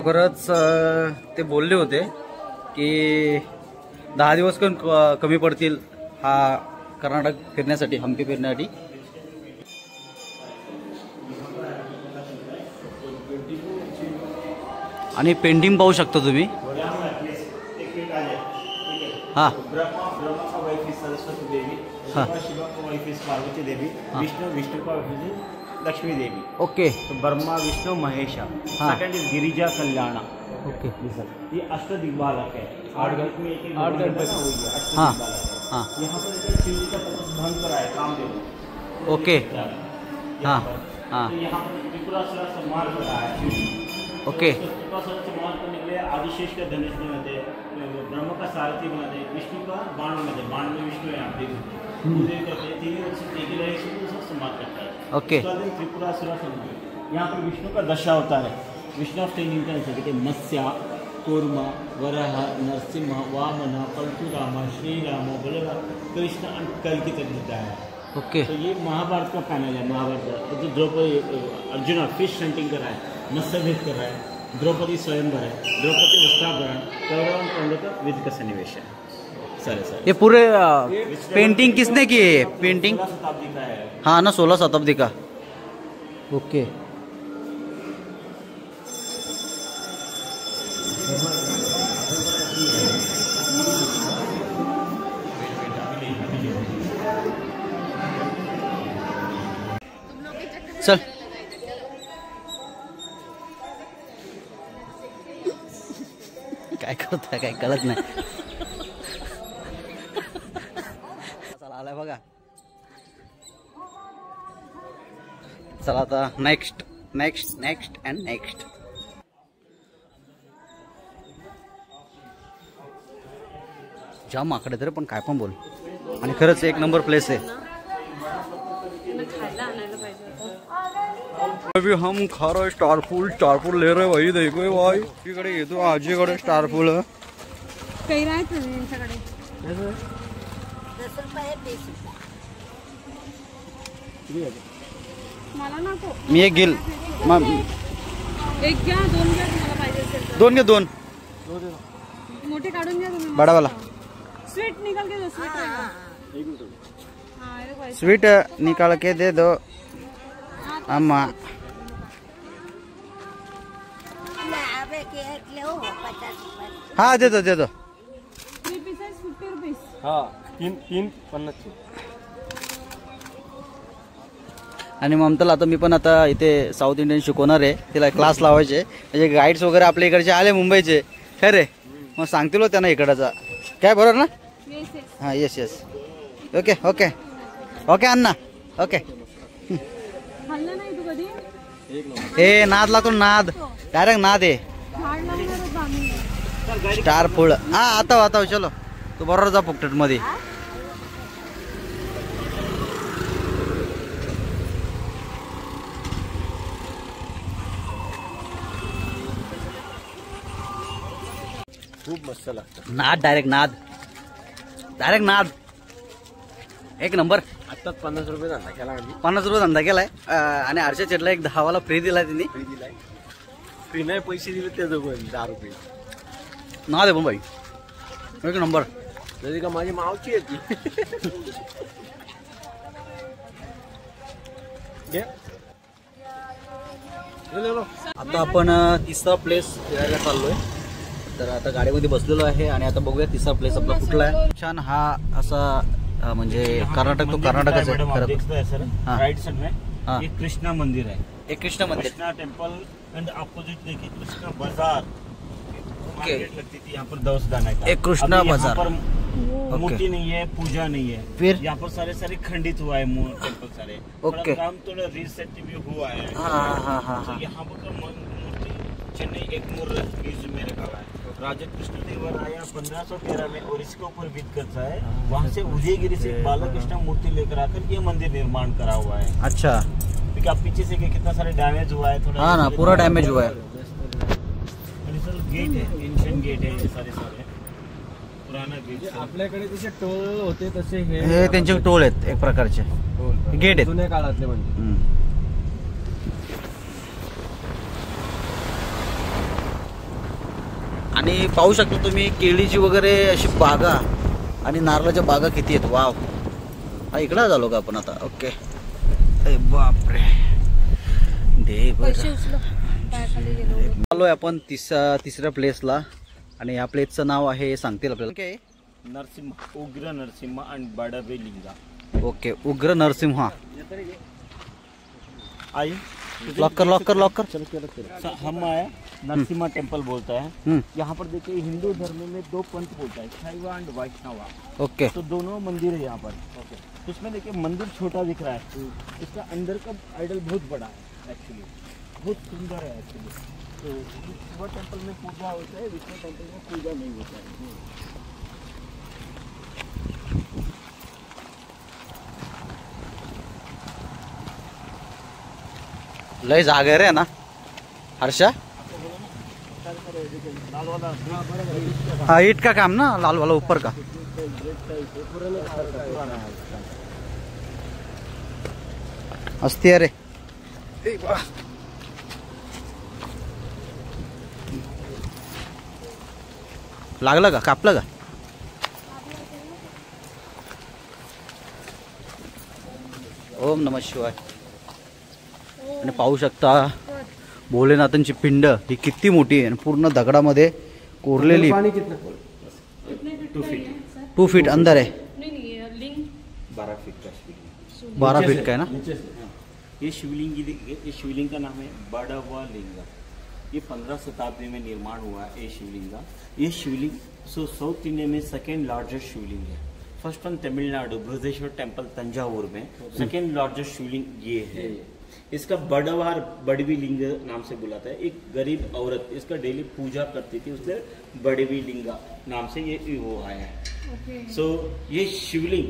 खरंच ते बोलले होते की 10 दिवस कमी पडतील हा कर्नाटक फिरण्यासाठी, हम्पी फिरण्यासाठी. आणि पेंटिंग पाहू शकता तुम्ही. हाँ सरस्वती देवी, शिवा का वाइफ पार्वती देवी, विष्णु का लक्ष्मी देवी. ओके. तो Brahma Vishnu Mahesha. Second is Girija Kalyana. Okay. ये अष्टदिग्पालक है. 8 में एक गणपति हुई है. हाँ हाँ. यहाँ पर शिव जी का तपस्या भंग करा है कामदेव. ओके. हाँ हाँ. यहाँ पर त्रिपुरासुर संहार करा है. ओके. त्रिपुरासुर संहार करने के लिए आदिशेष का धनुष बनाते, ब्रह्म का सारथी बनाते, विष्णु का बाण बनाते. बाण में विष्णु है आप देखो. पूजे करते हैं. तीन वर्ष एक ही रहे संहार करता है. ओके. त्रिपुरासुर संहार. यहाँ पर विष्णु का दशा होता है. विष्णु ऑफ 10 इंटरनेट मत्स्य, कूर्म, वराह, नरसिंह, वामन, परशुराम, श्रीराम, बलराम, कृष्ण और कल्कि तक होता है. ओके. तो ये महाभारत का पैनल है. महाभारत जो द्रौपदी अर्जुन फिश हंटिंग कर रहा है, मत्स्यभेद कर रहा है, द्रौपदी स्वयंवर है, द्रौपदी वस्त्राभरण, कौरव पांडव का युद्ध का सन्निवेश है. सर ये पूरे पेंटिंग किसने की है? पेंटिंग 16 शताब्दी का है. हाँ ना, 16 शताब्दी का. ओके. चल. काय करतोय काय कळत नाही. चला आलाय बघा. चला आता next next next and next. जाम आकडे तरी पण काय पण बोल. आणि खरंच एक नंबर प्लेस आहे. अभी हम खा रहे स्टार फूल ले रहे भाई. देखो भाई इकडे येतो आजीकडे स्टार फूल. काही राहत नाही यांच्याकडे. मला नको. मी एक घेईल. एक घ्या, 2 घ्या तुम्हाला पाहिजे असेल तर. 2 घे. 2 मोठे काढून घ्या तुम्ही. बड़ा वाला स्वीट निकाल के दो. स्वीट रहेगा. स्वीट निकाल के दे दो अम्मा. हाँ दे दो 3 पीसेस 50 रुपीज. हाँ 3 50. आणि ममताला आता मी पण आता इथे साऊथ इंडियन शिकवणार आहे. तिला क्लास लावायचे. म्हणजे गाईड्स वगैरे आपल्या इकडचे आले मुंबईचे खरे. मग सांगतील त्यांना इकडचा काय. बरोबर ना. हाँ yes yes. Okay okay okay अण्णा. ओके. खाल्लं नाही तू कधी. ए नाद लागतो. नाद डायरेक्ट नाद आहे. झाड लावणारच आम्ही. स्टार फूल. हा आता आता चलो तू बरोबर जा फुकटट मध्ये. खूप मस्त लागतं. नाद डायरेक्ट नाद. डायरेक्ट नाद. एक नंबर. आता 50 रुपये धंदा केला. 50 रुपये धंदा केलाय. आणि हर्षा चेटला एक 10 वाला फ्री दिलाय तिने. फ्री नाही पैसे दिले ते दोघं 10 रुपये. नाद आहे पण भाई एक नंबर. जरी का माझी मावची आहे ती. आता आपण तिसरा प्लेस फिरायला चाललोय. तर आता गाडीमध्ये बसलेलो आहे आणि आता बघूया तिसरा प्लेस आपला कुठला आहे. छान हा असा म्हणजे कर्नाटक तो कर्नाटकच आहे. राइट साइड में एक कृष्णा मंदिर है. एक कृष्णा मंदिर. कृष्णा टेम्पल एंड अपोजिट देखिए कृष्णा बाजार. ओके. लगती थी यहाँ पर दवस दाना का. एक कृष्णा बाजार. मूर्ति नहीं है, पूजा नहीं है. फिर यहाँ पर सारे खंडित हुआ है टेम्पल सारे. ओके. काम थोड़ा रिसेट भी हुआ है. हाँ. यहाँ पर मूर्ति चेन्नई एक मूर्ति म्यूजियम में रखा हुआ है. राजा कृष्णदेव आया 1513 में और इसके ऊपर विद करता है. वहाँ से उदयगिरी से बालकृष्ण मूर्ति लेकर आकर ये मंदिर निर्माण करा हुआ है. अच्छा. क्योंकि आप पीछे से कितना सारे डैमेज हुआ है. थोड़ा हाँ ना पूरा डैमेज हुआ है. गेट है. एंशियंट गेट है. सारे पुराना गेट. आपल्याकडे जसे टोल होते तसे हे त्यांचे टोल आहेत एक प्रकारचे. गेट आहेत जुन्या काळातले म्हणजे. आणि पाहू शकता तुम्ही केळीची वगैरे अशी बागा आणि नारळाच्या बागा किती आहेत. वाव, हा इकडं झालो का आपण आता. ओके, अरे बापरे, आलोय आपण तिसऱ्या प्लेसला आणि या प्लेसचं नाव आहे सांगतील आपल्याला. काय नरसिंह, उग्र नरसिंह आणि बडवे लिंगा. ओके, उग्र नरसिंहा. आई लॉक कर लॉक कर लॉक कर. हम आए नरसिम्हा टेम्पल बोलता है. यहाँ पर देखिए हिंदू धर्म में दो पंथ बोलता है, शैव एंड वैष्णवा. ओके, तो दोनों मंदिर है यहाँ पर. तो इसमें देखिए मंदिर छोटा दिख रहा है, इसका अंदर का आइडल बहुत बड़ा है एक्चुअली, बहुत सुंदर है एक्चुअली. तो शिव टेम्पल में पूजा होता है, विष्णु टेम्पल में पूजा नहीं होता है. लय जागे रे ना हर्षा. हाँ, ईट का काम ना, लाल वाला ऊपर का. असती अरे. लागलं का, कापलं का. ओम नमः शिवाय. आणि पाहू शकता भोलेनाथांची पिंड ही किती मोठी आहे आणि पूर्ण दगडामध्ये कोरलेली. 2 फीट अंदर है. 12 फीट का शिवलिंग. 12 फीट का है ना. ये शिवलिंग का नाम है बड़वा लिंगा. ये 15 शताब्दी में निर्माण हुआ है. ये शिवलिंग साउथ इंडिया में सेकेंड लार्जेस्ट शिवलिंग है. First from Tamil Nadu Brihadeeswara temple Thanjavur में सेकेंड लार्जेस्ट शिवलिंग ये है. इसका बड़वार बड़वी लिंग नाम से बुलाता है. एक गरीब औरत इसका डेली पूजा करती थी, उससे बड़वी लिंगा नाम से ये वो आया है. सो ये शिवलिंग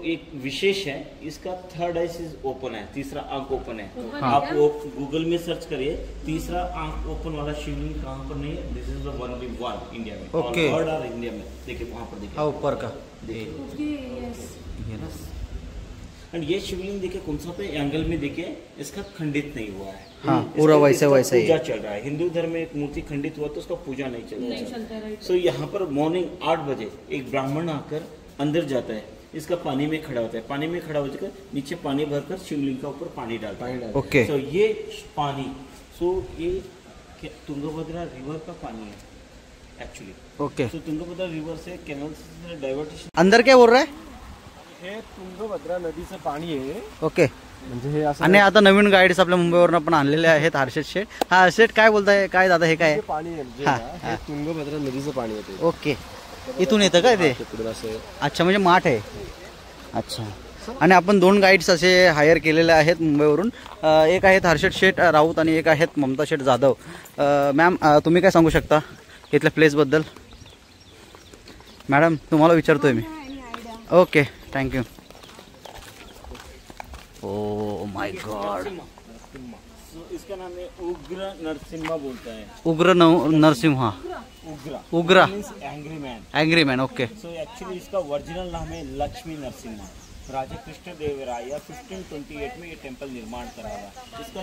एक विशेष है. इसका थर्ड आई ओपन है, तीसरा आंख ओपन है. आप वो गूगल में सर्च करिए, तीसरा आंख ओपन वाला शिवलिंग कहाँ पर नहीं है. This is the only one India में. ओके, थर्ड आर इंडिया में. देखिए वहाँ पर देखिए. हाँ, ऊपर का. एंड ये शिवलिंग देखिए कौन सा पे एंगल में देखिए, इसका खंडित नहीं हुआ है. हाँ, पूरा वैसे वैसे ही पूजा चल रहा है. हिंदू धर्म में एक मूर्ति खंडित हुआ तो उसका पूजा नहीं चलता है. सो यहाँ पर मॉर्निंग 8 बजे एक ब्राह्मण आकर अंदर जाता है, इसका पानी में खड़ा होता है. पानी में खड़ा होकर नीचे पानी भरकर शिवलिंग का ऊपर पानी डालता है. ओके, सो ये पानी ये तुंगभद्रा रिवर का पानी है एक्चुअली. ओके, तो तुंगभद्रा रिवर से कैनल से डायवर्टेशन. अंदर क्या बोल रहा है. हे तुंगभद्रा नदीचं पाणी आहे. ओके, म्हणजे हे असं आणि आता नवीन गाईड्स आपल्या मुंबईवरून पण आणलेले आहेत. हर्षद शेठ. हा शेठ, काय बोलताय. काय दादा हे काय. जे पाणी आहे जे हा, ना, हे तुंगभद्रा नदीचं पाणी येते. ओके, इथून येतं काय ते. तिकडून असं. अच्छा, म्हणजे माठ आहे. अच्छा, आणि आपण 2 गाईड्स असे हायर केलेले आहेत मुंबईवरून. एक आहेत हर्षद शेठ राऊत आणि एक आहेत ममता शेठ जाधव. मॅम, तुम्ही काय सांगू शकता इथल्या प्लेसबद्दल. मॅडम तुम्हाला विचारतोय मी. Okay, thank you. Oh my god. इसका नाम है उग्र नरसिम्हा बोलता है. उग्र नरसिम्हा. उग्र angry man. Angry man. Okay. So actually इसका ओरिजिनल नाम है लक्ष्मी नरसिम्हा. राजा कृष्ण देव राय 1528 में ये टेम्पल निर्माण कराया. इसका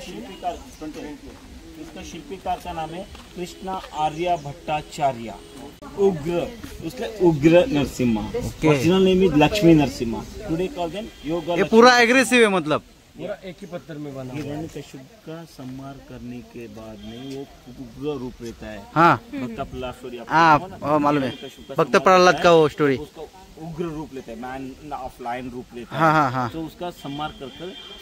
शिल्पीकार का नाम है कृष्णा आर्या भट्टाचार्य. उग्र Narasimha. Original name is Lakshmi Narasimha. Today call them yoga. ये पूरा एग्रेसिव है मतलब. पूरा एक ही पत्थर में बना. हिरण्यकश्यप का संहार करने के बाद में वो उग्र रूप रहता है. हाँ, भक्त प्रहलाद स्टोरी. हाँ, मालूम है. भक्त प्रहलाद का वो स्टोरी. उग्र रूप लेता है, मैन ऑफ लायन रूप लेता है. हाँ हाँ हाँ. तो उसका संहार कर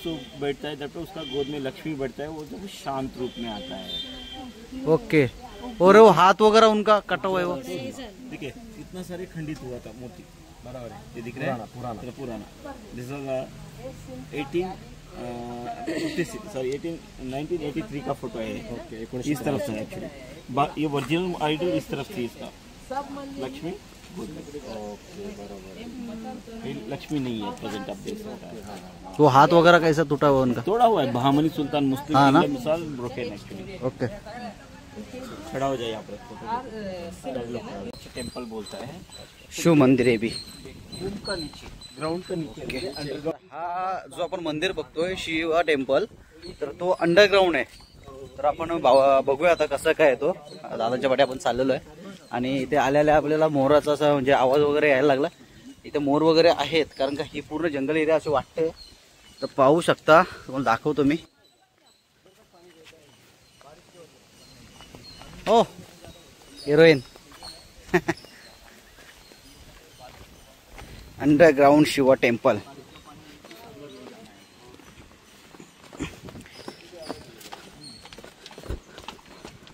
सो बैठता है. जब उसका गोद में लक्ष्मी बैठता है, वो जब शांत रूप में आता है. ओके. और वो हाथ वगैरह उनका कटा हुआ है वो. देखिए इतना सारे खंडित हुआ था मूर्ति. बराबर है. ये दिख रहा है पुराना. दिस इज 1983 का फोटो है. ओके, इस तरफ से एक्चुअली ये ओरिजिनल आइडल इस तरफ थी इसका. लक्ष्मी. लक्ष्मी नहीं है प्रेजेंट. आप देख सकते हैं वो हाथ वगैरह कैसा टूटा हुआ उनका. तोड़ा हुआ है. बहामनी सुल्तान मुस्लिम हाँ ना? मिसाल ब्रोकन एक्चुअली. ओके, खड़ा हो जाए यहाँ पर. टेम्पल बोलता है. शिव मंदिर आहे बी. का नीचे ग्राउंड का नीचे अंडरग्राउंड. हा जो आपण मंदिर बघतोय शिवा टेम्पल, तर तो अंडरग्राउंड आहे. तर आपण बघूया आता कसं काय आहे तो. दादाच्या पाठी आपण चाललेलो आहे आणि इथे आल्याला आपल्याला मोराचा असा म्हणजे आवाज वगैरे यायला लागला. इथे मोर वगैरे आहेत कारण का ही पूर्ण जंगल एरिया असं वाटते. तर पाहू शकता, तुम्हाला दाखवतो मी. हो हिरोईन अंडरग्राउंड शिवा टेम्पल.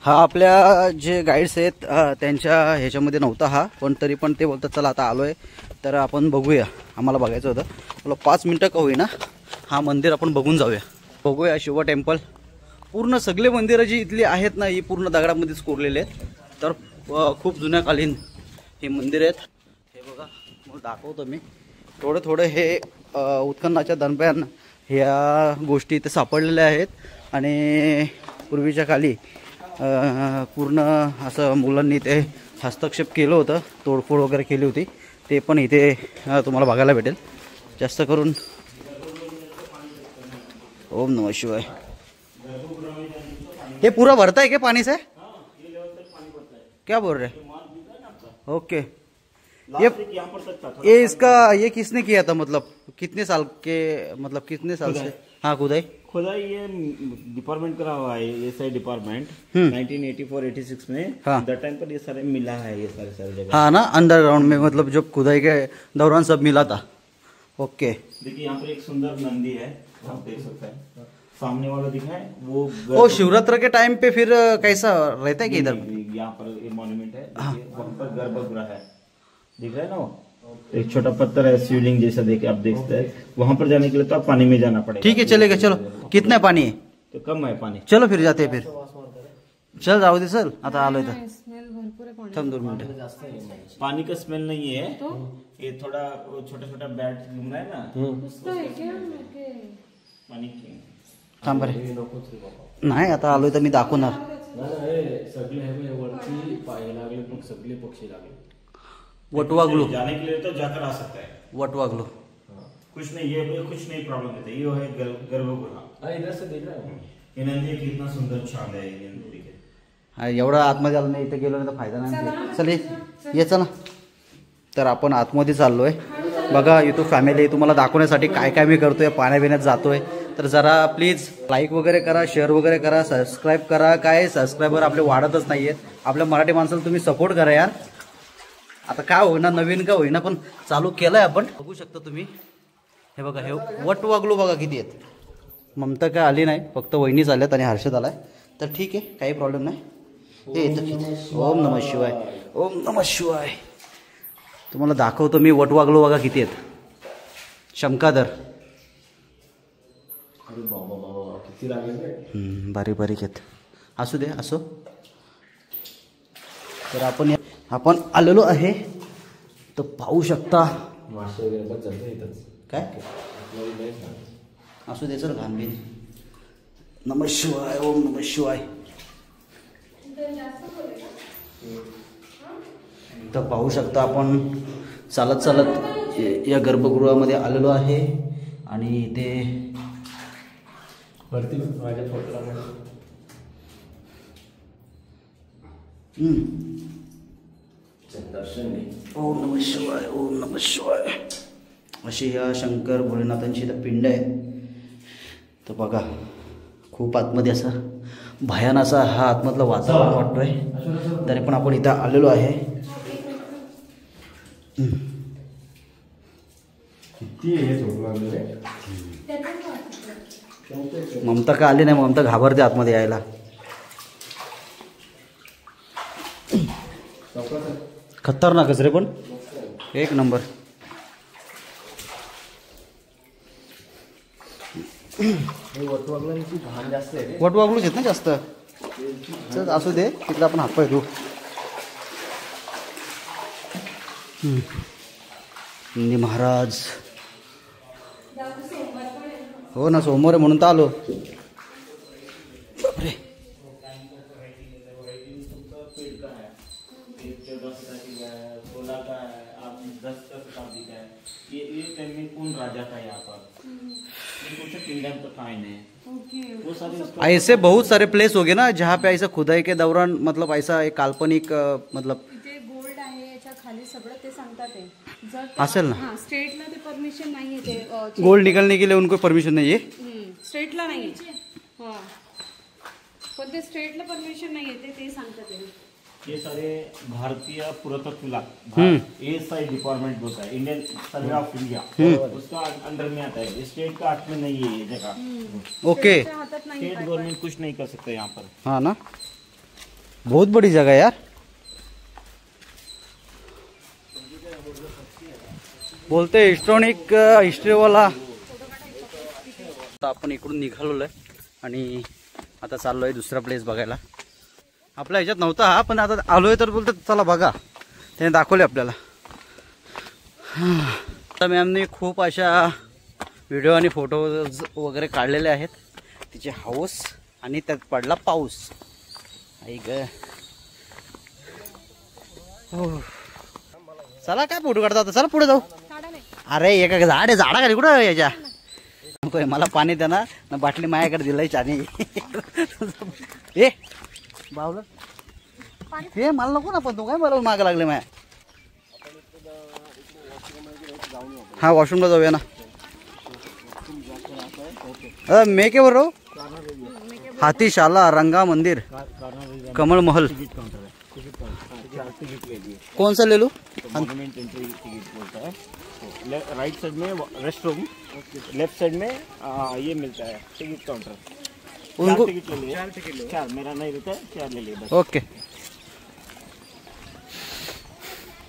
हा आपल्या जे गाईड्स आहेत त्यांच्या ह्याच्यामध्ये नव्हता हा, पण तरी पण ते बोलतात चला आता आलोय तर आपण बघूया. आम्हाला बघायचं होतं, मला 5 मिनटं का होईना हा मंदिर आपण बघून जाऊया. बघूया शिवा टेम्पल. पूर्ण सगळे मंदिरं जी इथली आहेत ना ही पूर्ण दगडामध्येच कोरलेले आहेत. तर खूप जुन्याकालीन हे मंदिर आहेत. हे बघा मला दाखवतो मी. थोडं हे उत्खननाच्या दरम्यान ह्या गोष्टी इथे सापडलेल्या आहेत आणि पूर्वीच्या काली पूर्ण असं मुलांनी ते हस्तक्षेप केलं होतं, तोडफोड वगैरे केली होती. ते पण इथे तुम्हाला बघायला भेटेल. जास्त करून ओम नमः शिवाय. ये पूरा भरता है क्या पानी से? क्या बोल रहे? ओके. ये इसका ये किसने किया था, मतलब कितने साल से? हाँ खुदाई ये डिपार्टमेंट करा हुआ है, ये सारे डिपार्टमेंट 1984-86 में. हाँ. दैट टाइम पर ये सारे मिला है, ये सारे जगह. हाँ ना, अंडरग्राउंड में मतलब जब खुदाई के दौरान सब मिला था. ओके. देखिए यहाँ पर एक सुंदर नंदी है, आप देख सकते हैं. सामने वाला दिखा है वो शिवरात्रि के टाइम पे फिर कैसा रहता है कि इधर? यहाँ पर ये मॉन्यूमेंट है, वहाँ पर गर्भगृह है, दिख रहा है ना वो एक छोटा पत्थर है शिवलिंग जैसा, देखे आप देख सकते हैं. वहां पर जाने के लिए तो आप पानी में जाना पड़ेगा. ठीक है चलेगा. चलो कितना पानी है? तो कम है पानी. चलो फिर जाते हैं. फिर चल जाऊ दे. चल आता आलोय तर. स्मेल भरपूर आहे पाणी. थांब 2 मिनिटं. पानी का स्मेल नहीं है, ये थोड़ा छोटा छोटा बैट घूम रहा है ना, उसका है क्या ओके. पानी की. थांब बरे. नाही आता आलोय तर मी दाखवणार. सगळे हे वरती पाय लागले, मग सगळे पक्षी लागले. वटवागलू. जाने के लिए तो जाकर आ सकता है. वटवागलू कुछ नहीं, ये कुछ नहीं प्रॉब्लम होता. ये है गर्भगृह. इधर से देख रहा है. ये नंदी कितना सुंदर छान है ये नंदी के. हा, एवढा आतमध्ये आलो नाही, इथे गेलो नाही तर फायदा नाही. चल ये चला. तर आपण आतमध्ये चाललोय. बघा युट्यूब फॅमिली, तुम्हाला दाखवण्यासाठी काय काय मी करतोय. पाण्याबिण्यात जातोय तर जरा प्लीज लाईक वगैरे करा, शेअर वगैरे करा, सबस्क्राईब करा. काय सबस्क्रायबर आपले वाढतच नाहीयेत. आपल्या मराठी माणसाला तुम्ही सपोर्ट करा यार. आता काय होईना, नवीन का होईना पण चालू केलंय आपण. बघू शकता तुम्ही. हे बघा हे वटवागलू बघा किती आहेत. ममता काय आली नाही, फक्त वहिनीच आल्यात आणि हर्षद आलाय. तर ठीक आहे, काही प्रॉब्लेम नाही. हे येतं. ओम नमः शिवाय. ओम नमः शिवाय. तुम्हाला दाखवतो मी. वटवागलू बघा किती आहेत. शंकादर किती लागले. बारीक बारीक आहेत. असू दे असो. तर आपण आलेलो आहे तर पाहू शकता. मासे वगैरे पण चालतं इथंच. काय असू दे. चल घाणबीन. नमः शिवाय. ओम नमः शिवाय. तर पाहू शकता आपण चालत चालत या गर्भगृहामध्ये आलेलो आहे आणि इथे वरती माझ्या फोटोला दर्शन नाही. ओम नमः शिवाय. ओम नमः शिवाय. अशी या शंकर भोलेनाथांची इथं पिंड आहे. तर बघा खूप आतमध्ये असा भयान असा हा आतमधलं वातावरण वाटतोय. तरी पण आपण इथं आलेलो आहे. किती हे झोपले. ममता का आली नाही. ममता घाबरते आतमध्ये यायला. खतरनाकच रे पण एक नंबर. वटवागलांची घाण जास्त आहे. वटवागलूच आहेत ना जास्त. चल असू दे. तिकडे आपण हातपाय धू. नंदी महाराज. हो ना, सोमवार आहे म्हणून तर आलो. बापरे. ये कौन राजा था यहाँ पर? कुछ किंगडम तो फाइन है ओके वो सारे उसको ऐसे बहुत सारे प्लेस हो गए ना जहाँ पे ऐसा खुदाई के दौरान मतलब ऐसा एक काल्पनिक मतलब इथे गोल्ड आहे याच्या खाली सगळं ते सांगतात ते जर असेल ना. हां स्टेटला ते परमिशन नाही आहे ते गोल्ड निकलने के लिए उनको परमिशन नहीं है. स्टेटला नाही हां पण ते स्टेटला परमिशन नाही आहे ते सांगतात ते ये सारे भारतीय पुरातत्व विभाग एएसआई डिपार्टमेंट होता है, इंडियन सर्वे ऑफ इंडिया, उसका अंडर में आता है. स्टेट का हाथ में नहीं है ये जगह. ओके. स्टेटच्या हातात नाही स्टेट गवर्नमेंट कुछ नहीं कर सकते यहाँ पर. हाँ ना, बहुत बड़ी जगह है यार. बोलते हिस्टॉनिक हिस्ट्रीवाला. आता आपण इकडून निघालोय आणि आता चाललोय दुसरा प्लेस बघायला. आपल्या ह्याच्यात नव्हता हा, पण आता आलोय तर बोलतो चला बघा, त्याने दाखवले आपल्याला. आता मॅमने खूप अशा व्हिडिओ आणि फोटोज वगैरे काढलेले आहेत. तिचे हाऊस आणि त्यात पडला पाऊस. ऐक चला काय फोटो काढता आता, चला पुढे जाऊ. अरे एक झाड आहे, झाडा खाली कुठं याच्या नको, मला पाणी द्या ना, बाटली माझ्याकडे दिलंय चानी. ए बावलं हे मला नको ना, पण तू काय मला मागं लागले माया. हा वॉशरूमला जाऊया ना. मैं क्या बोल रहा हूँ, हाथीशाला, रंगा मंदिर, कमल महल. कौन सा ले लूं? गवर्नमेंट एंट्री टिकट बोलता है. राइट साइड में रेस्ट रूम, लेफ्ट साइड में ये मिलता है टिकट काउंटर. उनको टिकट ले लिए, चार मेरा नहीं रहता है, चार ले लिए बस. ओके.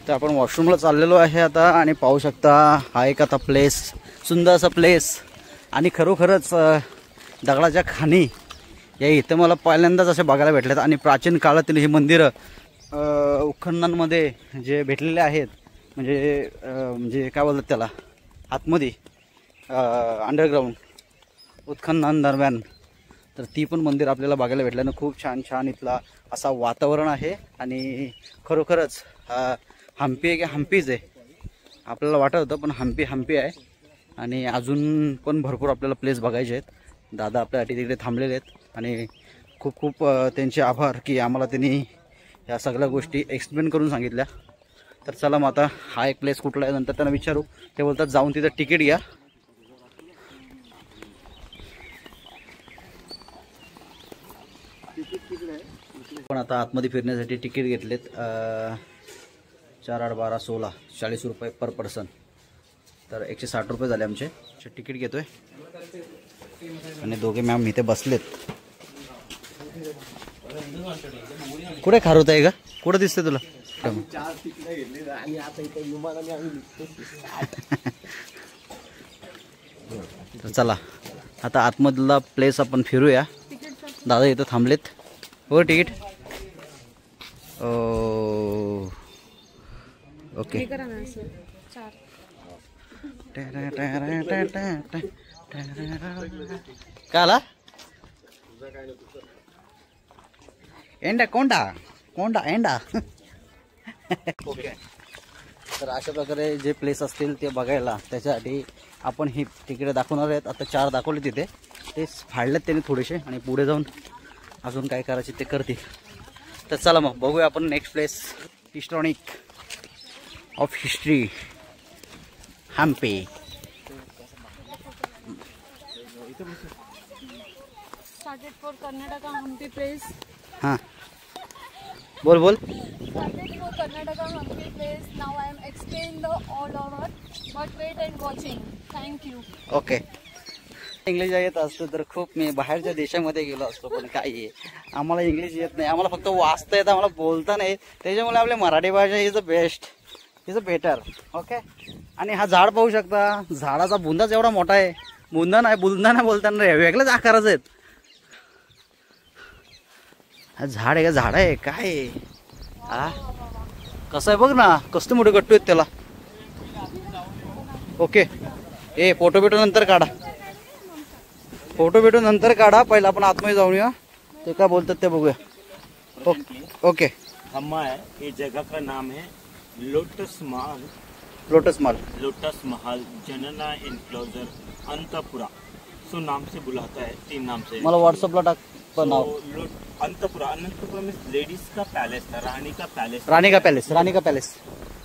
तर आपण वॉशरूमला चाललेलो आहे आता आणि पाहू शकता हा एक आता प्लेस, सुंदर असा प्लेस. आणि खरोखरच दगडाच्या खाणी या इथं मला पहिल्यांदाच असे बघायला भेटलेत. आणि प्राचीन काळातील ही मंदिरं उत्खननांमध्ये जे भेटलेले आहेत, म्हणजे काय बोलतात त्याला, आतमध्ये अंडरग्राऊंड उत्खनन दरम्यान, तर ती पण मंदिर आपल्याला बघायला भेटल्यानं खूप छान छान इथला असा वातावरण आहे. आणि खरोखरच हम्पी आहे की हम्पीच आहे आपल्याला वाटत होतं, पण हम्पी आहे. आणि अजून पण भरपूर आपल्याला प्लेस बघायचे आहेत. दादा आपल्यासाठी तिकडे थांबलेले आहेत आणि खूप खूप त्यांचे आभार की आम्हाला त्यांनी ह्या सगळ्या गोष्टी एक्सप्लेन करून सांगितल्या. तर चला मग आता हा एक प्लेस कुठला आहे नंतर त्यांना विचारू. ते बोलतात जाऊन तिथं तिकीट घ्या. पण आता आतमध्ये फिरण्यासाठी तिकीट घेतलेत 4, 8, 12, 16, 40 रुपये पर पर्सन. तर 160 रुपये झाले आमचे. तिकीट घेतोय आणि दोघे मॅम इथे बसलेत. कुठे खारोत आहे का, कुठं दिसते तुला? तर चला आता आतमधला प्लेस आपण फिरूया. दादा इथं थांबलेत. हो तिकीट ओके. हे करा ना असं 4. काय आला एंडा कोंडा कोंडा एंडा. ओके. तर अशा प्रकारे जे प्लेस असतील ते बघायला त्याच्यासाठी आपण ही तिकीट दाखवणार आहेत. आता 4 दाखवले तिथे, ते फाडलेत त्यांनी थोडेसे आणि पुढे जाऊन अजून काय करायचे ते करतील. तर चला मग बघूया आपण next place, historic of history Hampi. Started for Karnataka Hampi place. हां बोल बोल. Started for Karnataka Hampi place. Now I am explain the all over. But wait and watching. Thank you. Okay. English येत असतं तर खूप मी बाहेरच्या देशामध्ये गेलो असतो, पण काय आहे आम्हाला इंग्लिश येत नाही. आम्हाला फक्त वाचता येतं, आम्हाला बोलता नाही. त्याच्यामुळे आपली मराठी भाषा is a best, is a better. Okay. आणि हा झाड पाहू शकता, झाडाचा बुंदाच एवढा मोठा आहे. बुंदा नाही बोलताना वेगळ्याच आकाराचे आहेत. हा झाड आहे का, झाड आहे काय आहे? हा कसं आहे बघ ना, कसं मोठे गट्टू आहेत त्याला. ओके. ए फोटो बिटो नंतर काढा, फोटो नंतर काढा. पहिला आपण आतमध्ये जाऊन या, ते काय बोलतात ते बघूया. ओके. हम्मा है, ये जगह का नाम है लोटस महल. लोटस महल, लोटस महल, जनना एनक्लोजर, अंतपुरा. सो नाम से बुलाता है, 3 नाम से। मला व्हॉट्सअपला टाक पण नाव. अंतपुरा, अंतपुरा में लेडीज का पैलेस था, रानी का पैलेस। रानी का पैलेस, रानी का पैलेस.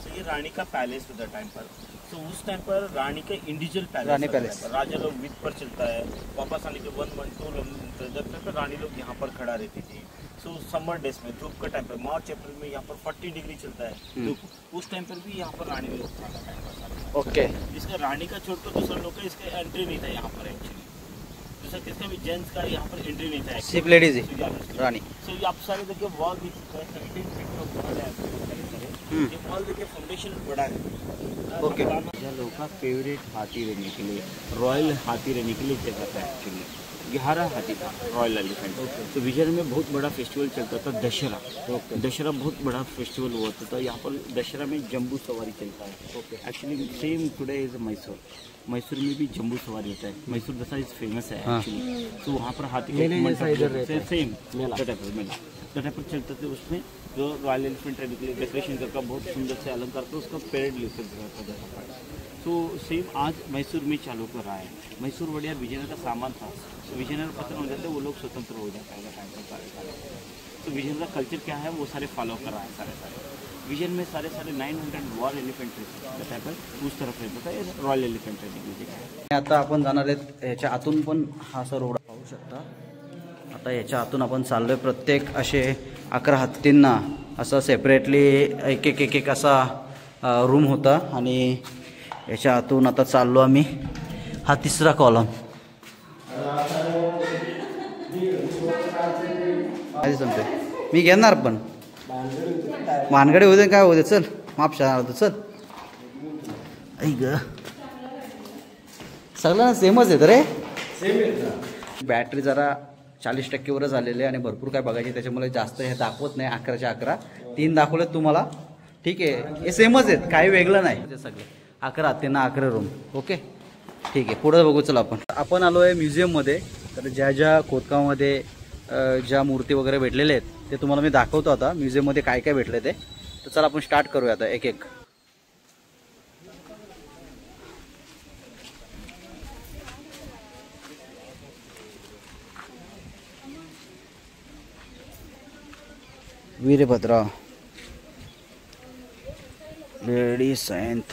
तो ये रानी का पैलेस था टाइम पर। तो उस टाइम पर रानी का इंडिविजुअल पैलेस, रानी पैलेस। राजा लोग विद पर चलता है, वापस आने के 1 1 2 जब तक रानी लोग यहाँ पर खड़ा रहती थी। सो समर डेज में धूप का टाइम पर मार्च अप्रैल में यहाँ पर 40 डिग्री चलता है धूप, उस टाइम पर भी यहाँ पर रानी लोग था। ओके. जिसका रानी का छोड़ कर दूसरा लोग का इसका एंट्री नहीं था यहाँ पर एक्चुअली, दूसरा किसका भी जेंट्स का यहाँ पर एंट्री नहीं था। सिर्फ लेडीज ही रानी. सो आप सारे देखिए वॉल दिख सकता है, 17 फीट का वॉल है। ये वॉल देखिए फाउंडेशन बड़ा है। ओके. लोगों का फेवरेट हाथी रहने के लिए, रॉयल हाथी रहने के लिए जगह था एक्चुअली। 11 हाथी था रॉयल एलिफेंट। तो विजय में बहुत बड़ा फेस्टिवल चलता था दशहरा। दशहरा बहुत बड़ा फेस्टिवल हुआ था। यहाँ पर दशहरा में जम्बू सवारी चलता है actually. Same today is Mysore, Mysore में भी जम्बू सवारी होता है। मैसूर दशहरा इज फेमस है एक्चुअली। तो वहाँ पर हाथी सेम मेला पर चलते थे। उसमें जो रॉयल एलिफेंट रहने के लिए डेकोरेशन करके बहुत सुंदर से अलंकार था, उसका पेरेड लेकर जाता था। तो सेम आज मैसूर में चालू कर रहा है। मैसूर बढ़िया विजयनगर का सामान था, तो विजयनगर खत्म हो जाते वो लोग स्वतंत्र हो जाता है टाइम पर सारे। तो विजयनगर का कल्चर क्या है वो सारे फॉलो कर रहा है सारे। विजन में सारे 900 वॉर एलिफेंट रहते पर उस तरफ रहता था रॉयल एलिफेंट रहने की जगह. आता आपण जाणार आहेत याच्या आतून, पण हा असा रोड पाहू शकता. आता याच्या आतून आपण चाललोय. प्रत्येक असे 11 हत्तींना असं सेपरेटली एक असा रूम होता आणि याच्या आतून आता चाललो आम्ही. हा 3रा कॉलम. सांगते मी घेणार, पण मानगडे होते काय होते. चल माप शाळा होतं. चल ऐ ग सगळ्यांना सेमच येतं रे. बॅटरी जरा 40% वरच आलेले आणि भरपूर काय बघायचे, त्याच्यामुळे जास्त हे दाखवत नाही. 11च्या 11 3 दाखवलेत तुम्हाला. ठीक आहे, हे सेमच आहेत, काही वेगळं नाही. ते सगळे 11 हत्तींना 11 रूम. ओके ठीक आहे, पुढे बघू. चला आपण आलो आहे म्युझियममध्ये. तर ज्या खोदकामामध्ये ज्या मूर्ती वगैरे भेटलेल्या आहेत ते तुम्हाला मी दाखवतो आता म्युझियममध्ये काय काय भेटले ते. तर चला आपण स्टार्ट करूया आता एक. वीरभद्रा, लेडी सैंत,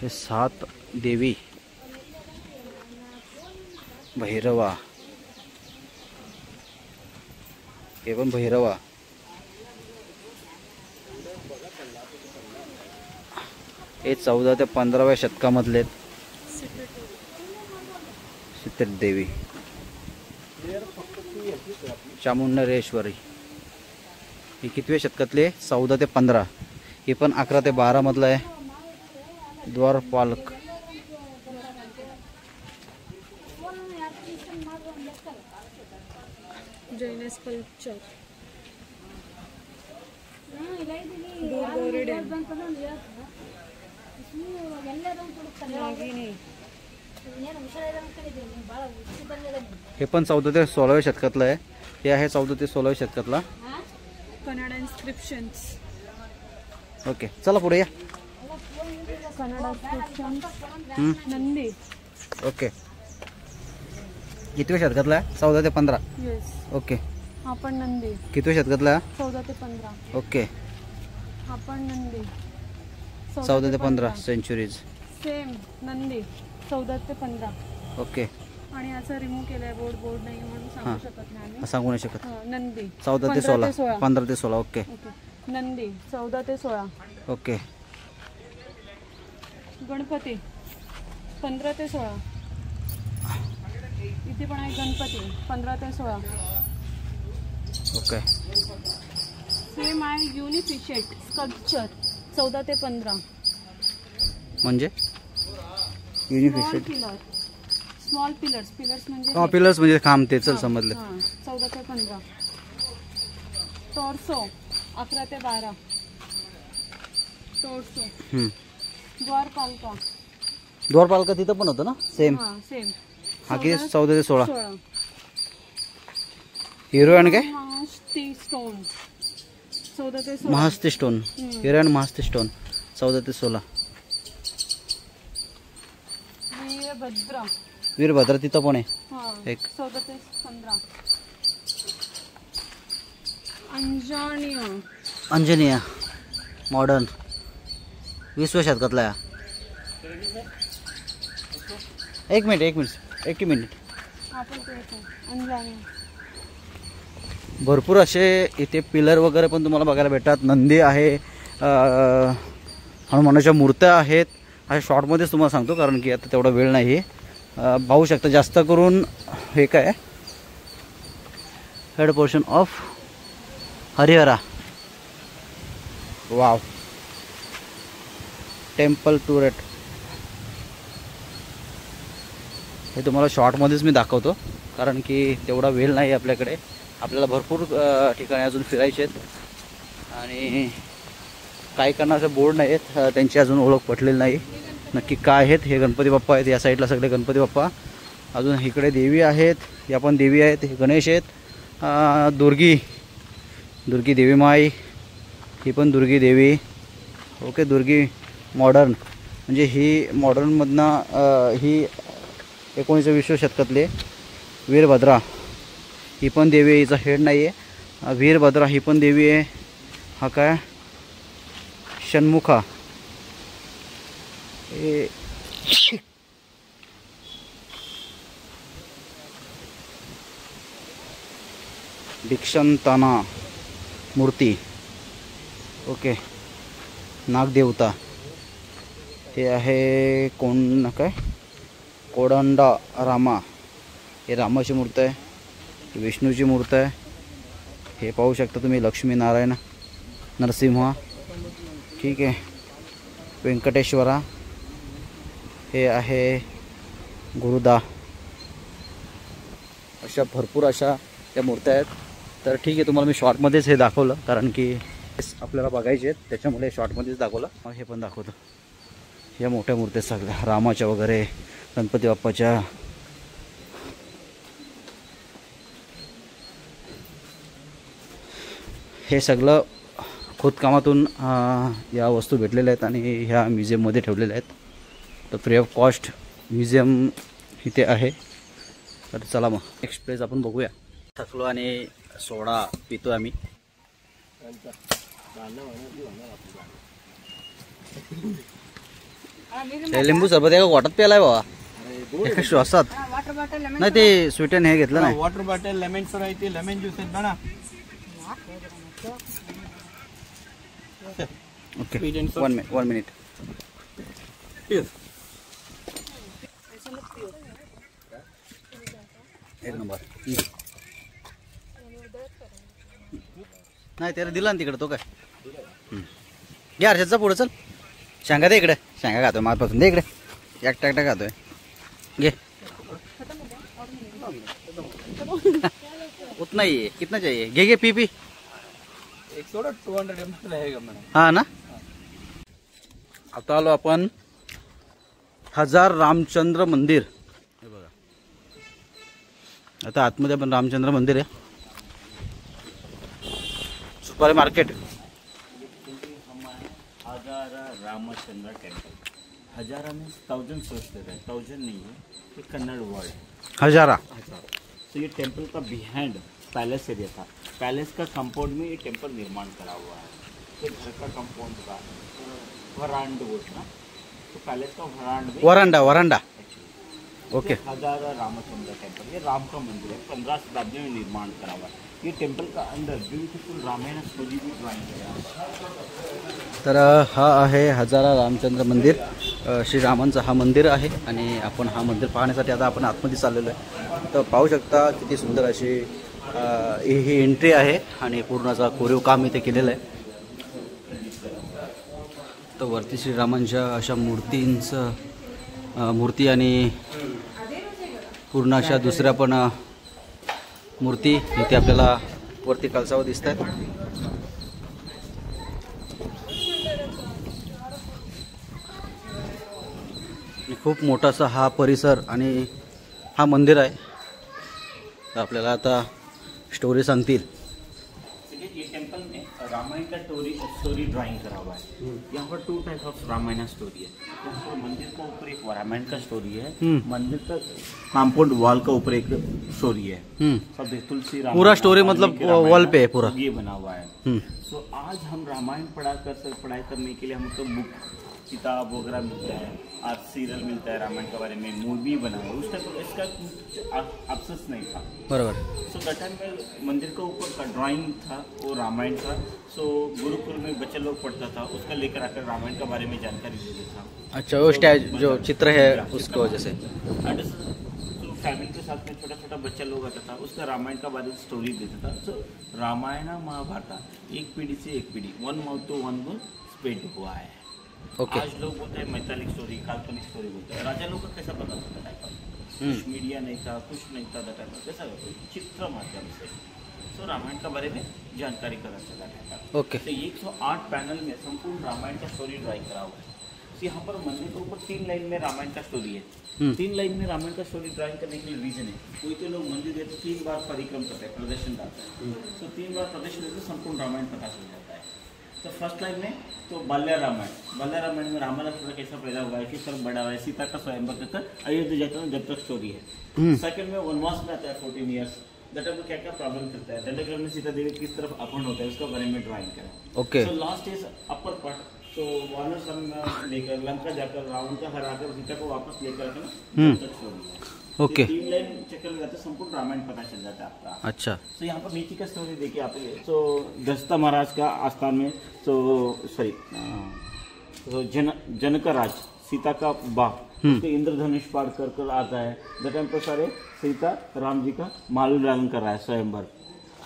हे 7 देवी, भैरवा, हे पण भैरवा. हे 14 ते 15व्या शतकामधले सिद्धेश्वर देवी. चामुंडेश्वरी हे कितव्या शतकातले? 14 ते 15. हे पण 11 ते 12 मधलं आहे. द्वारपालक, जैन स्कल्पचर, हे पण 14 ते 16व्या शतकातलं आहे. हे आहे 14 ते 16व्या शतकातला. कन्नड इन्स्क्रिप्शन्स. ओके चला पुढे या. कन्नड इन्स्क्रिप्शन्स. नंदी. ओके कितव्या शतकातला आहे? 14 ते 15. येस. ओके. हा पण नंदी. कितव्या शतकातला आहे? 14 ते 15. ओके. हा पण नंदी. 14 ते 15 सेंचुरीज. सेम नंदी 14 ते 15. ओके. आणि असं रिमूव्ह केलंय बोर्ड नाही म्हणून सांगू शकत नाही आम्ही. सांगू नाही शकत. नंदी 14 ते 16. 15 ते 16. ओके. नंदी 14 ते 16. ओके. गणपती 15 ते 16. इथे पण आहे गणपती 15 ते 16. ओके. सेम आहे युनिफिशेट स्कल्पचर 14 ते 15. म्हणजे युनिफिशेट स्मॉल पिलर्स म्हणजे पिलर्स म्हणजे खांब ते. चल समजलं. 14 ते 15. टॉर्सो 11 ते 12. टॉर्सो. द्वारपालका तिथं पण होतं ना सेम. सेम. हा किती? 14 ते 16. हिरो आणि काय स्टोन 14 ते 16. महास्ती स्टोन, हिरण महास्ती स्टोन 14 ते 16. वीरभद्र. वीरभद्र तिथं पण आहे हा एक. 14 ते 15. अंजनीय. अंजनीय मॉडर्न 20व्या शतकातला आहे. एक मिनिट. आपण ते अंजनीय. भरपूर असे इथे पिलर वगैरे पण तुम्हाला बघायला भेटतात. नंदी आहे, हनुमानाच्या मूर्त्या आहेत. अशा शॉर्टमध्येच तुम्हाला सांगतो कारण की आता तेवढा वेळ नाही. पाहू शकता जास्त करून हे काय head portion of Harihara. Wow. Temple टूरेट हे तुम्हाला शॉर्टमध्येच मी दाखवतो कारण की तेवढा वेळ नाही आपल्याकडे. आपल्याला भरपूर ठिकाणी अजून फिरायचे आहेत आणि काही करण्याचे बोर्ड नाही आहेत, त्यांची अजून ओळख पटलेली नाही नक्की काय आहेत. हे गणपती बाप्पा आहेत, या साईडला सगळे गणपती बाप्पा. अजून इकडे देवी आहेत, या पण देवी आहेत. हे गणेश आहेत, दुर्गी देवी माई, ही पण दुर्गी देवी. ओके, दुर्गी मॉडर्न म्हणजे ही मॉडर्नमधनं ही 19-20 शतकातले. वीरभद्रा ही पण देवी आहे, हिचा हेड नाही आहे. वीरभद्रा ही पण देवी आहे. हा काय षण्मुखा. हे दीक्षंताना मूर्ती. ओके, नागदेवता. हे आहे कोण काय कोदंडा रामा. हे रामाची मूर्ती आहे, विष्णूची मूर्ती आहे. हे पाहू शकता तुम्ही लक्ष्मीनारायण नरसिंह. ठीक आहे, व्यंकटेश्वरा. हे आहे गुरुदा. अशा भरपूर अशा त्या मूर्त्या आहेत. तर ठीक आहे, तुम्हाला मी शॉर्टमध्येच हे दाखवलं कारण की आपल्याला बघायचे आहेत त्याच्यामुळे शॉर्टमध्येच दाखवलं. मग हे पण दाखवतं. या मोठ्या मूर्त्या सगळ्या रामाच्या वगैरे, गणपती बाप्पाच्या. हे सगळं खोदकामातून या वस्तू भेटलेल्या आहेत आणि ह्या म्युझियममध्ये ठेवलेल्या आहेत. तर फ्री ऑफ कॉस्ट म्युझियम इथे आहे. तर चला मग नेक्स्ट प्लेस आपण बघूया. थकलो आणि सोडा पितो आम्ही. लिंबू सरबत एका वाटत प्यालाय बाबा, एका श्वासात. नाही ते स्वीट अँड हे घेतलं नाही. वॉटर बॉटल लेमन सोडा येते, लेमन ज्यूस आहेत बघा. Okay, 1 minute. एक नंबर. नाही त्याला दिला ना तिकडे तो काय. घे हर्षदचा पुढं चल. शेंगा दे इकडे, शेंगा खातोय मारपासून. दे इकडे, एकटा खातोय. घे. उतना ही है, कितना चाहिए. घे घे, पी. एक सोडा 200 ml रहेगा मैडम. हा ना. आता आलो आपण हजार रामचंद्र मंदिर. हे बघा, आता आतमध्ये पण रामचंद्र मंदिर आहे. सुपारी मार्केट. हजारा रामचंद्र टेम्पल. हजारा मीन्स 1000 सोचते हैं, 1000 नहीं है, ये कन्नड़ वर्ड. हजारा. तो ये टेम्पल का बिहाइंड पैलेस एरिया था. पैलेस का कंपाउंड में ये टेम्पल निर्माण करा हुआ है. तो घर का कंपाउंड का वरांड बोलते ना, तो पैलेस का वरांडा. ओके. हजारा रामचंद्र टेम्पल, ये राम का मंदिर है. 15 शताब्दी में निर्माण करा हुआ है. ये टेम्पल का अंदर ब्यूटीफुल रामायण स्टोरी भी ड्राइंग किया. तर हा आहे हजारा रामचंद्र मंदिर. श्रीरामांचं हा मंदिर आहे आणि आपण हा मंदिर पाहण्यासाठी आता आपण आतमध्ये चाललेलो आहे. तर पाहू शकता किती सुंदर अशी ही एंट्री आहे आणि पूर्णचा कोरीव काम इथे केलेलं आहे. तर वरती श्रीरामांच्या अशा मूर्ती आणि पूर्ण अशा दुसऱ्या पण मूर्ती इथे आपल्याला वरती कळसावर दिसत आहेत. खूप मोठासा हा परिसर आणि हा मंदिर आहे. तर आपल्याला आता स्टोरी सांगतील. ये टेम्पल में रामायण का स्टोरी ड्राइंग करा हुआ है। यहाँ पर 2 टाइप ऑफ रामायण स्टोरी है। यहाँ पर मंदिर के ऊपर एक रामायण का स्टोरी है, मंदिर का कंपाउंड वॉल के ऊपर एक स्टोरी है। सब तुलसी रामायण पूरा स्टोरी मतलब वॉल पे है पूरा ये बना हुआ है। सो आज हम रामायण पढ़ाई करने के लिए हमको बुक किताब वगैरह मिलता है, आज सीरियल मिलता है रामायण के बारे में, मूवी बना हुआ। उस टाइम इसका कुछ अफसोस नहीं था। बरोबर। सो दैट टाइम में मंदिर के ऊपर का ड्राइंग था, वो रामायण था। सो गुरुकुल में बच्चे लोग पढ़ता था, उसका लेकर आकर रामायण के बारे में जानकारी देता था। अच्छा, वो जो चित्र है उसकी वजह से फैमिली के साथ में छोटा छोटा बच्चा लोग आता था, उसका रामायण का बारे में स्टोरी देता था। सो रामायण महाभारत एक पीढ़ी से एक पीढ़ी, one mouth to one mouth spread हुआ है। ओके। आज लोग बोलते हैं मैथालिक स्टोरी, काल्पनिक स्टोरी बोलते हैं। राजा लोग का कैसा पता था टाइप का, कुछ मीडिया नहीं था, कुछ नहीं था टाइप का, कैसा चित्र माध्यम से तो रामायण के बारे में जानकारी करा चला गया था। ओके। तो 108 पैनल में संपूर्ण रामायण का स्टोरी ड्राइंग करा हुआ है। तो यहाँ पर मंदिर के ऊपर 3 लाइन में रामायण का स्टोरी है। 3 लाइन में रामायण का स्टोरी ड्राइंग करने के लिए रीजन है, कोई तो लोग मंदिर गए तो 3 बार परिक्रम करते हैं, प्रदर्शन डालते हैं। तो 3 बार प्रदर्शन करके संपूर्ण रामायण पता चल जाता है। तो फर्स्ट लाइन में तो बाल्या रामायण में रामा लक्ष्मण कैसा पैदा हुआ है, किस तरह बड़ा हुआ है, सीता का स्वयंवर कर अयोध्या जाता है, जब तक स्टोरी है। सेकंड में वनवास में आता है 14 ईयर्स, दैट में क्या क्या प्रॉब्लम करता है, दंडकारण्य में सीता देवी किस तरफ अपहरण होता है, उसका बारे में ड्राइंग करें। ओके। तो लास्ट इज अपर पार्ट, तो वानर संग लेकर लंका जाकर रावण का हराकर सीता को वापस लेकर स्टोरी। ओके। 3 लाइन चक्कर में जाते संपूर्ण रामायण पता चल जाता है आपका। अच्छा। तो यहाँ पर नीचे का स्टोरी देखिए आप। तो दशरथ महाराज का आस्थान में तो सॉरी तो जनक राज सीता का बाप उसके इंद्रधनुष पार कर आता है। द टाइम पर सारे सीता राम जी का माल डालन कर रहा है स्वयंवर।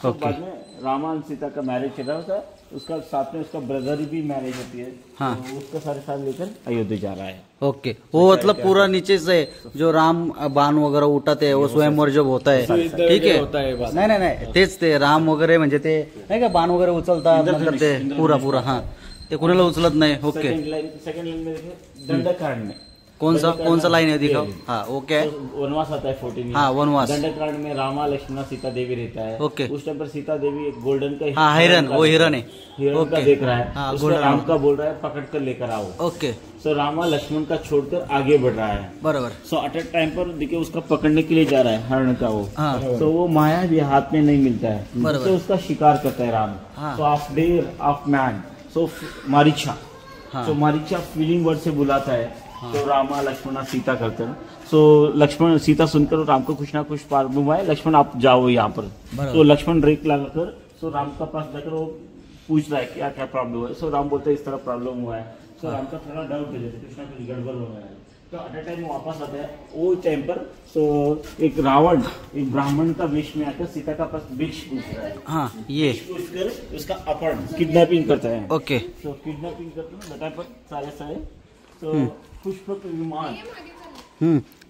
तो बाद में रामा और सीता का मैरिज चल रहा था, उसका साथ में उसका ब्रदर भी मैरिज होती है। हाँ। तो उसका सारे साथ लेकर अयोध्या जा रहा है। ओके। वो मतलब पूरा नीचे से जो राम बाण वगैरे उठत आहे, वो स्वयंवर जब होत आहे, ठीक आहे। नाही तेच ते राम वगैरे म्हणजे ते नाही का बाण वगैरे उचलतात, मतलब ते पूरा हाँ ते कुणाला उचलत नाही। ओके। सेकंड लाइन में देखिए दंडकांड में कौन सा लाइन है दिखाओ। हाँ ओके। वनवास आता है 14 हाँ वनवास। दंडकांड में रामा लक्ष्मण सीता देवी रहता है। ओके। उस टाइम पर सीता देवी एक गोल्डन का हाँ हिरन, वो हिरन है। हिरन का देख रहा है। हाँ, उसको राम का बोल रहा है पकड़ कर लेकर आओ। ओके। सो रामा लक्ष्मण का छोड़कर आगे बढ़ रहा है। बराबर। सो एट ए टाइम पर देखिए उसका पकड़ने के लिए जा रहा है हरण का वो। हाँ। तो वो माया भी हाथ में नहीं मिलता है, बराबर। तो उसका शिकार करता है राम। हाँ। So of dare of man, so Maricha. हाँ। तो मारीचा फीलिंग वर्ड से बुलाता है। तो रामा लक्ष्मण सीता करते हैं। सो लक्ष्मण सीता सुनकर राम को कुछ ना कुछ प्रॉब्लम हुआ है, लक्ष्मण आप जाओ यहाँ पर। तो लक्ष्मण ब्रेक लगाकर सो राम का पास जाकर वो पूछ रहा है क्या क्या प्रॉब्लम हुआ है। सो राम बोलते इस तरह प्रॉब्लम हुआ है। सो राम का थोड़ा डाउट हो जाता है, कुछ ना कुछ गड़बड़ हो रहा है। तो एट ए टाइम वापस आता है वो टाइम पर। सो एक रावण एक ब्राह्मण का वेश में आकर सीता का पास भिक्ष पूछ रहा है। हाँ ये पूछकर उसका अपहरण किडनैपिंग करता है। ओके। तो किडनैपिंग करते हैं पर सारे तो पुष्पक विमान।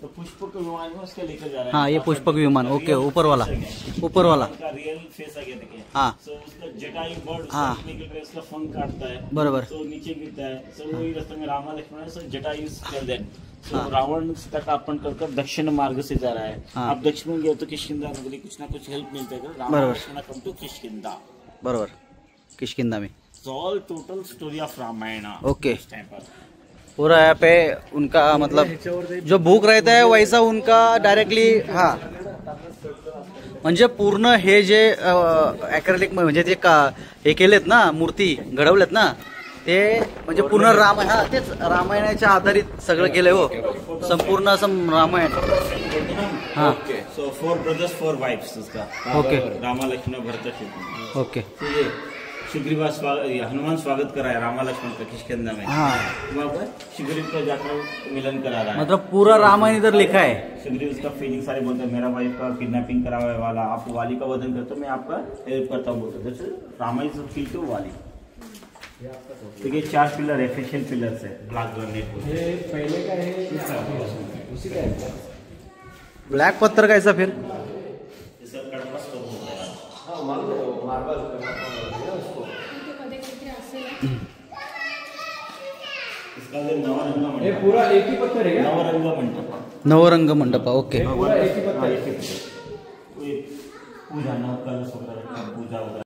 तो पुष्पक विमान में उसके लेकर जा रहा है। हाँ ये पुष्पक विमान। ओके। ऊपर वाला का रियल फेस आ गया देखिए। हाँ। तो उसका जटायु बर्ड हाँ। निकल कर उसका फंक काटता है। बरोबर। तो नीचे गिरता है। तो वही रास्ते में रामा लक्ष्मण है, जटायु कर दें। तो रावण सीता का अपहरण कर दक्षिण मार्ग से जा रहा है। हाँ। अब दक्षिण में गया तो किष्किंधा नगरी कुछ ना कुछ हेल्प मिलता है। Rama Lakshman come to Kishkindha. बरोबर। किष्किंधा में all total story of Ramayana. Okay. पूरा यहाँ पे उनका मतलब जो बुक रहता है वैसा उनका डायरेक्टली। हाँ म्हणजे पूर्ण हे जे ॲक्रेलिक म्हणजे ते हे केलेत ना, मूर्ती घडवलेत ना, ते म्हणजे पूर्ण हा तेच रामायणाच्या आधारित सगळं केलंय हो, संपूर्ण असं रामायण। हाँ। सो 4 brothers 4 wives उसका। ओके। रामा लक्ष्मण भरत शत्रुघ्न। ओके। सुग्रीव हनुमान स्वागत करा है रामा लक्ष्मण का किष्किंधा में। हाँ। वहाँ पर सुग्रीव का जाकर मिलन करा रहा है। मतलब पूरा रामायण इधर लिखा है। सुग्रीव उसका फीलिंग सारे बोलते हैं, मेरा वाइफ का किडनैपिंग करा हुआ है वाला, आप वाली का वधन करते हो, मैं आपका हेल्प करता हूँ बोलते। जैसे रामायण फील टू वाली। देखिए 4 पिलर है, फेशियल पिलर्स है, ब्लैक ग्रेनाइट। पहले का है उसी का है। ब्लैक पत्थर कैसा फिर? हे पूरा एक ही पत्थर है क्या? नवरंग मंडपा। ओके। पूरा एक ही पत्थर है। पूजा ना कलश वगैरह पूजा वगैरह